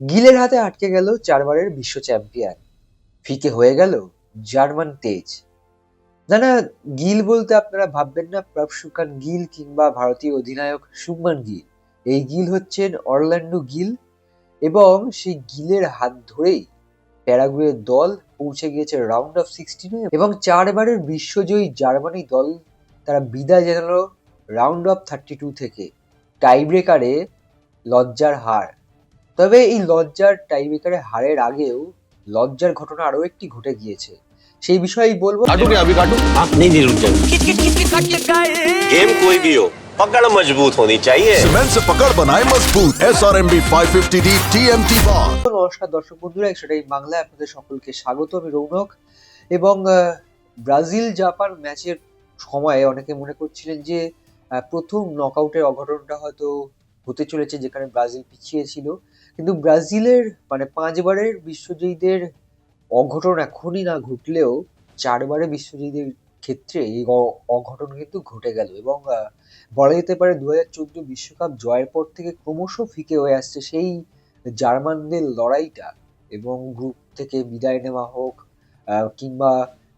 গিলের হাতে আটকে গেল চারবারের বিশ্ব চ্যাম্পিয়ন, ফিকে হয়ে গেল জার্মান তেজ। না না, গিল বলতে আপনারা ভাববেন না প্রভশুকান গিল কিংবা ভারতীয় অধিনায়ক শুভমান গিল। এই গিল হচ্ছেন অরল্যান্ডো গিল, এবং সেই গিলের হাত ধরেই প্যারাগুয়ের দল পৌঁছে গিয়েছে রাউন্ড অফ 16-এ, এবং চারবারের বিশ্বজয়ী জার্মানি দল তারা বিদায় জানালো রাউন্ড অফ 32 থেকে টাই ব্রেকারে লজ্জার হার। তবে এই লজ্জার টাইব্রেকারে হারের আগেও লজ্জার ঘটনা আরো একটি ঘটে গিয়েছে, সেই বিষয়েই বলবো। काटू क्या अभी काटू? हाँ नहीं नहीं रुक जाओ। गेम कोई भी हो, पकड़ मजबूत होनी चाहिए। सीमेंट से पकड़ बनाए मजबूत। SRMB 550D TMT bar। নমস্কার দর্শক বন্ধুরা, সেটাই বাংলায় আপনাদের সকলকে স্বাগত। আমি রৌনক। এবং ব্রাজিল জাপান ম্যাচের সময় অনেকে মনে করছিলেন যে প্রথম নকআউটের অঘটনটা হয়তো হতে চলেছে, যেখানে ব্রাজিল পিছিয়ে ছিল। কিন্তু ব্রাজিলের মানে 5বারের বিশ্বজয়ীদের অঘটন এখনই না ঘটলেও 4বারের বিশ্বজয়ীদের ক্ষেত্রে এই অঘটন কিন্তু ঘটে গেল। এবং বলা যেতে পারে 2014 বিশ্বকাপ জয়ের পর থেকে ক্রমশ ফিকে হয়ে আসছে সেই জার্মানদের লড়াইটা। এবং গ্রুপ থেকে বিদায় নেওয়া হোক কিংবা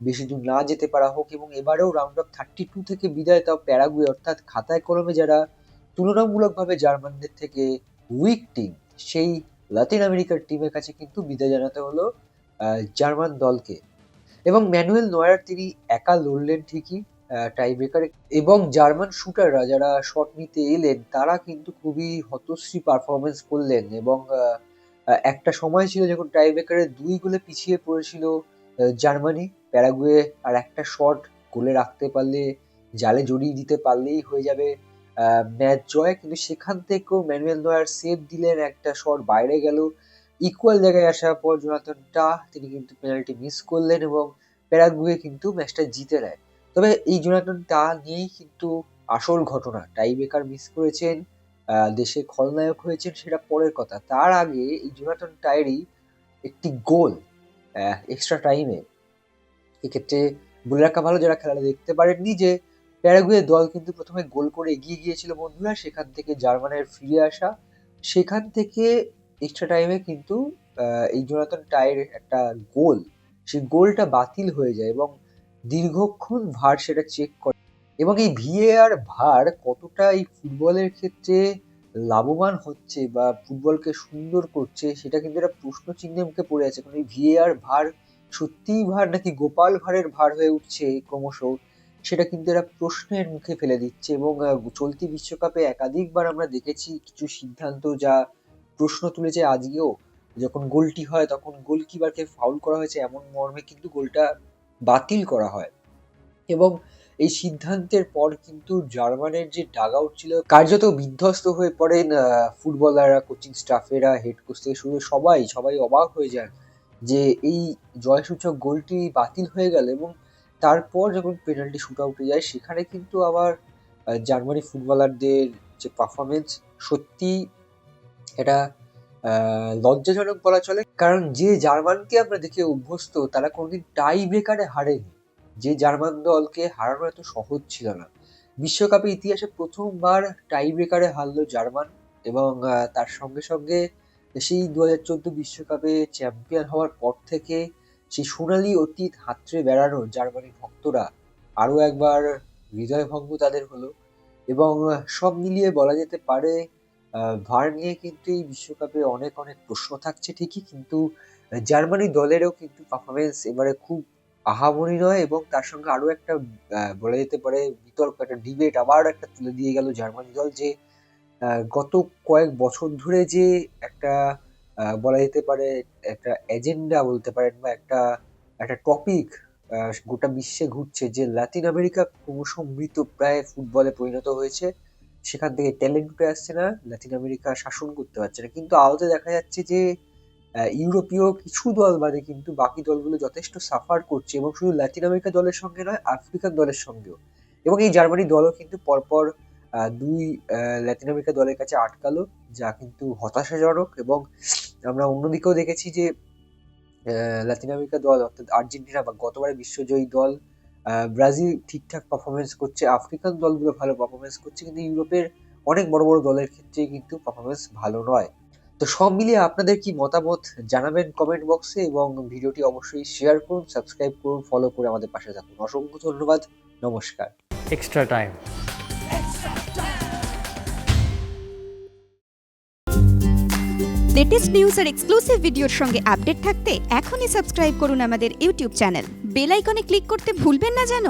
বেশি দূর না যেতে পারা হোক, এবং এবারেও রাউন্ড অফ 32 থেকে বিদায়, তাও প্যারাগুয়ে, অর্থাৎ খাতায় কলমে যারা তুলনামূলকভাবে জার্মানদের থেকে উইক টিম, সেই লাতিন আমেরিকার টিমের কাছে কিন্তু বিদায় জানাতে হলো জার্মান দলকে। এবং ম্যানুয়েল নয়ার তিনি একা লড়লেন ঠিকই টাই ব্রেকারে, এবং জার্মান শুটাররা যারা শট নিতে এলেন তারা কিন্তু খুবই হতশ্রী পারফরমেন্স করলেন। এবং একটা সময় ছিল যখন টাই ব্রেকারে 2 গোলে পিছিয়ে পড়েছিল জার্মানি, প্যারাগুয়ে আর একটা শট গোলে রাখতে পারলে, জালে জড়িয়ে দিতে পারলেই হয়ে যাবে ম্যাচ জয়। কিন্তু সেখান থেকেও ম্যানুয়েল নয়ার সেভ দিলেন, একটা শট বাইরে গেল। ইকুয়াল জায়গায় আসার পর জোনাথন টা তিনি কিন্তু পেনাল্টি মিস করলেন এবং প্যারাগুয়ে কিন্তু ম্যাচটা জিতে নেয়। তবে এই জোনাথন টা নিয়েই কিন্তু আসল ঘটনা। টাই ব্রেকার মিস করেছেন, দেশে খলনায়ক হয়েছেন, সেটা পরের কথা। তার আগে এই জোনাথন টায়েরই একটি গোল এক্সট্রা টাইমে, এক্ষেত্রে বলে রাখা ভালো যারা খেলাটা দেখতে পারেননি, যে প্যারাগুয়ে দল কিন্তু প্রথমে গোল করে এগিয়ে গিয়েছিল বন্ধুরা, সেখান থেকে জার্মানের ফিরে আসা, সেখান থেকে এক্সট্রা টাইমে কিন্তু এই জোনাথন টায়ের একটা গোল, সেই গোলটা বাতিল হয়ে যায় এবং দীর্ঘক্ষণ ভার সেটা চেক করে। এবং এই ভিএআর ভার কতটা এই ফুটবলের ক্ষেত্রে লাভবান হচ্ছে বা ফুটবলকে সুন্দর করছে, সেটা কিন্তু একটা প্রশ্ন চিহ্নের মুখে পড়ে আছে। কারণ এই ভিএআর ভার সত্যিই ভার নাকি গোপাল ভাঁড়ের ভার হয়ে উঠছে ক্রমশ, সেটা কিন্তু এরা প্রশ্নের মুখে ফেলে দিচ্ছে। এবং চলতি বিশ্বকাপে একাধিকবার আমরা দেখেছি কিছু সিদ্ধান্ত যা প্রশ্ন তুলেছে। আজকেও যখন গোলটি হয় তখন গোলকিপারকে ফাউল করা হয়েছে এমন মর্মে কিন্তু গোলটা বাতিল করা হয়। এবং এই সিদ্ধান্তের পর কিন্তু জার্মানের যে ডাগ আউট ছিল কার্যত বিধ্বস্ত হয়ে পড়েন ফুটবলাররা, কোচিং স্টাফেরা, হেড কোচ থেকে শুরু সবাই সবাই অবাক হয়ে যান যে এই জয়সূচক গোলটি বাতিল হয়ে গেল। এবং তারপর যখন পেনাল্টি শুট আউটে যায়, সেখানে কিন্তু আবার জার্মানি ফুটবলারদের যে পারফরমেন্স, সত্যি এটা লজ্জাজনক বলা চলে। কারণ যে জার্মানকে আমরা দেখে অভ্যস্ত, তারা কোনোদিন টাই ব্রেকারে হারেনি। যে জার্মান দলকে হারানো এত সহজ ছিল না। বিশ্বকাপের ইতিহাসে প্রথমবার টাই ব্রেকারে হারলো জার্মান। এবং তার সঙ্গে সঙ্গে সেই 2014 বিশ্বকাপে চ্যাম্পিয়ন হওয়ার পর থেকে সেই সোনালি অতীত হাতড়ে বেড়ানো জার্মানি ভক্তরা আরও একবার হৃদয়ভঙ্গ তাদের হলো। এবং সব মিলিয়ে বলা যেতে পারে ভার নিয়ে কিন্তু এই বিশ্বকাপে অনেক অনেক প্রশ্ন থাকছে ঠিকই, কিন্তু জার্মানি দলেরও কিন্তু পারফরমেন্স এবারে খুব আহামরি নয়। এবং তার সঙ্গে আরো একটা বলা যেতে পারে বিতর্ক, একটা ডিবেট আবার একটা তুলে দিয়ে গেল জার্মানি দল, যে গত কয়েক বছর ধরে যে একটা বলা যেতে পারে একটা এজেন্ডা বলতে পারেন, বা একটা একটা টপিক গোটা বিশ্বে ঘুরছে, যে লাতিন আমেরিকা ক্রমশ মৃত প্রায় ফুটবলে পরিণত হয়েছে। সেখান থেকে ট্যালেন্ট উঠে আসছে না, লাতিন আমেরিকা শাসন করতে পারছে না। কিন্তু আদতে দেখা যাচ্ছে যে ইউরোপীয় কিছু দল বাদে কিন্তু বাকি দলগুলো যথেষ্ট সাফার করছে, এবং শুধু লাতিন আমেরিকা দলের সঙ্গে নয়, আফ্রিকান দলের সঙ্গেও। এবং এই জার্মানি দলও কিন্তু পরপর 2 লাতিন আমেরিকা দলের কাছে আটকালো, যা কিন্তু হতাশাজনক। এবং আমরা অন্যদিকেও দেখেছি যে লাতিন আমেরিকা দল অর্থাৎ আর্জেন্টিনা বা গতবারের বিশ্বজয়ী দল ব্রাজিল ঠিকঠাক পারফরমেন্স করছে, আফ্রিকান দলগুলো ভালো পারফরমেন্স করছে, কিন্তু ইউরোপের অনেক বড় বড় দলের ক্ষেত্রে কিন্তু পারফরমেন্স ভালো নয়। তো সব মিলিয়ে আপনাদের কি মতামত জানাবেন কমেন্ট বক্সে, এবং ভিডিওটি অবশ্যই শেয়ার করুন, সাবস্ক্রাইব করুন, ফলো করে আমাদের পাশে থাকুন। অসংখ্য ধন্যবাদ, নমস্কার। extra time. লেটেস্ট নিউজ আর এক্সক্লুসিভ ভিডিওর সঙ্গে আপডেট থাকতে এখনই সাবস্ক্রাইব করুন আমাদের ইউটিউব চ্যানেল। বেল আইকনে ক্লিক করতে ভুলবেন না যেন।